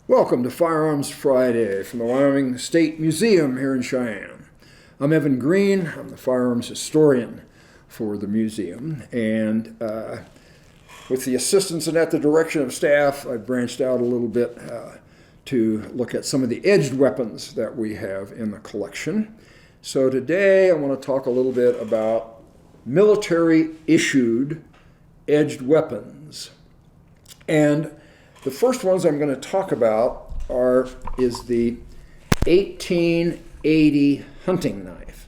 Welcome to Firearms Friday from the Wyoming State Museum here in Cheyenne. I'm Evan Green. I'm the firearms historian for the museum, and with the assistance and at the direction of staff, I've branched out a little bit to look at some of the edged weapons that we have in the collection. So today I want to talk a little bit about military-issued edged weapons. And the first ones I'm going to talk about is the 1880 hunting knife.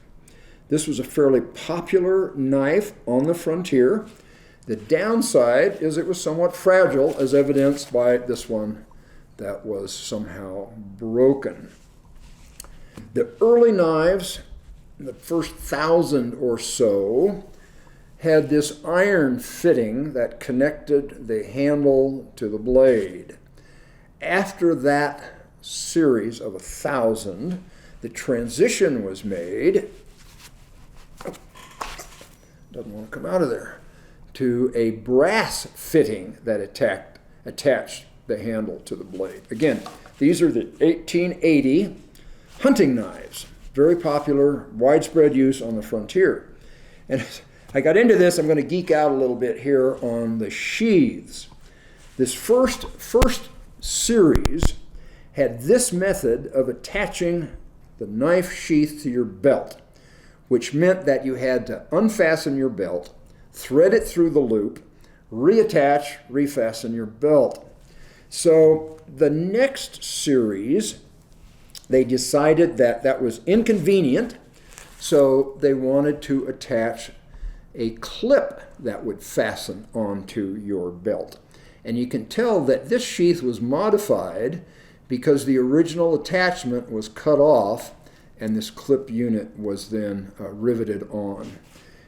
This was a fairly popular knife on the frontier. The downside is it was somewhat fragile, as evidenced by this one that was somehow broken. The early knives, the first 1,000 or so, had this iron fitting that connected the handle to the blade. After that series of 1,000, the transition was made, doesn't want to come out of there, to a brass fitting that attached the handle to the blade. Again, these are the 1880 hunting knives, very popular, widespread use on the frontier. And I got into this, I'm going to geek out a little bit here on the sheaths. This first series had this method of attaching the knife sheath to your belt, which meant that you had to unfasten your belt, thread it through the loop, reattach, refasten your belt. So the next series, they decided that that was inconvenient, so they wanted to attach a clip that would fasten onto your belt. And you can tell that this sheath was modified because the original attachment was cut off and this clip unit was then riveted on.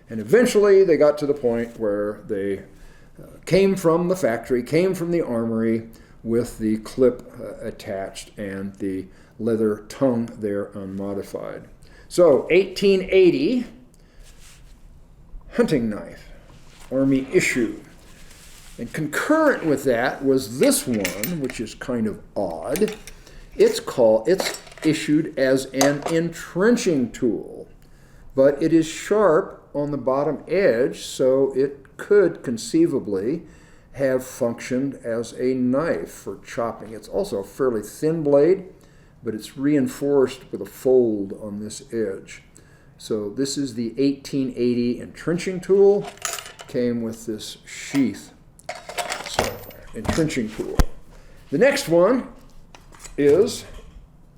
And eventually they got to the point where they came from the factory, came from the armory with the clip attached and the leather tongue there unmodified. So 1880 hunting knife, Army issue. And concurrent with that was this one, which is kind of odd. It's issued as an entrenching tool, but it is sharp on the bottom edge, so it could conceivably have functioned as a knife for chopping. It's also a fairly thin blade, but it's reinforced with a fold on this edge. So this is the 1880 entrenching tool, came with this sheath. So, entrenching tool. The next one is,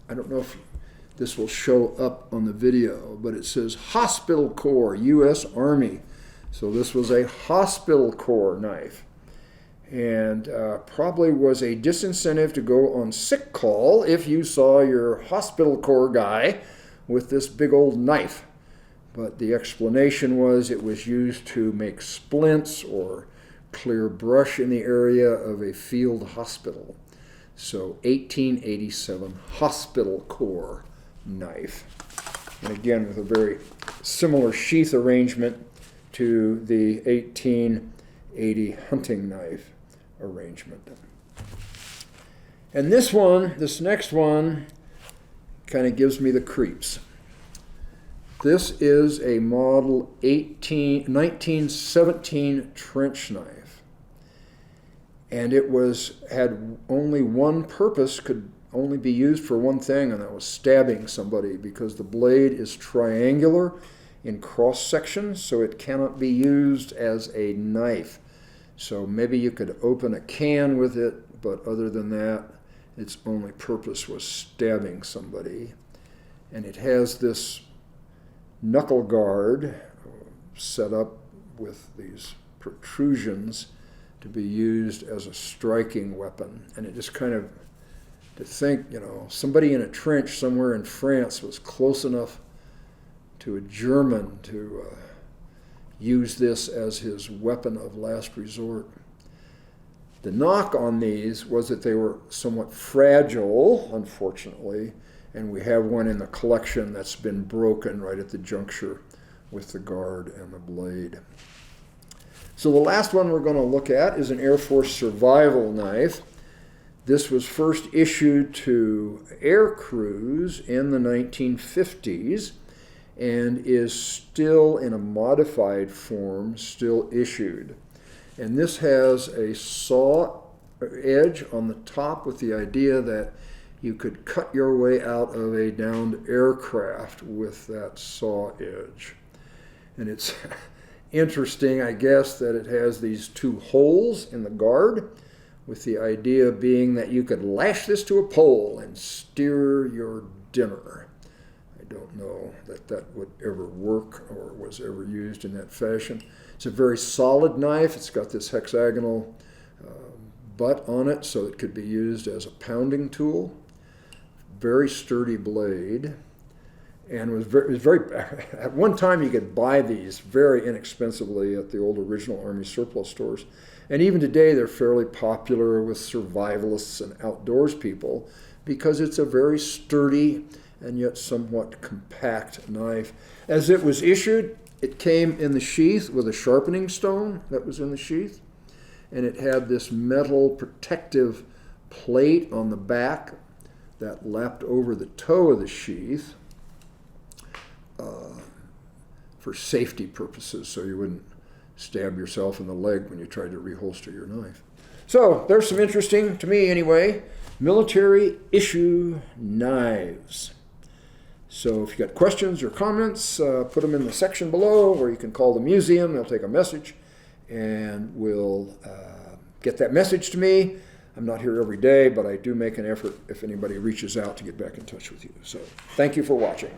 I don't know if this will show up on the video, but it says Hospital Corps, U.S. Army. So this was a Hospital Corps knife. And probably was a disincentive to go on sick call if you saw your Hospital Corps guy with this big old knife. But the explanation was it was used to make splints or clear brush in the area of a field hospital. So 1887 Hospital Corps knife. And again, with a very similar sheath arrangement to the 1880 hunting knife arrangement. And this next one, kind of gives me the creeps. This is a model 1917 trench knife. And it had only one purpose, could only be used for one thing, and that was stabbing somebody, because the blade is triangular in cross section, so it cannot be used as a knife. So maybe you could open a can with it, but other than that, its only purpose was stabbing somebody. And it has this knuckle guard set up with these protrusions to be used as a striking weapon. And it just kind of, to think, somebody in a trench somewhere in France was close enough to a German to use this as his weapon of last resort. The knock on these was that they were somewhat fragile, unfortunately, and we have one in the collection that's been broken right at the juncture with the guard and the blade. So the last one we're going to look at is an Air Force survival knife. This was first issued to air crews in the 1950s and is still in a modified form, still issued. And this has a saw edge on the top with the idea that you could cut your way out of a downed aircraft with that saw edge. And it's interesting, I guess, that it has these two holes in the guard, with the idea being that you could lash this to a pole and steer your dinner. I don't know that that would ever work or was ever used in that fashion. It's a very solid knife. It's got this hexagonal butt on it, so it could be used as a pounding tool. Very sturdy blade. And was very at one time you could buy these very inexpensively at the old original Army surplus stores. And even today they're fairly popular with survivalists and outdoors people because it's a very sturdy and yet somewhat compact knife. As it was issued, it came in the sheath with a sharpening stone that was in the sheath, and it had this metal protective plate on the back that lapped over the toe of the sheath for safety purposes, so you wouldn't stab yourself in the leg when you tried to reholster your knife. So there's some interesting, to me anyway, military issue knives. So if you got questions or comments, put them in the section below, or you can call the museum. They'll take a message, and we'll get that message to me. I'm not here every day, but I do make an effort if anybody reaches out to get back in touch with you. So thank you for watching.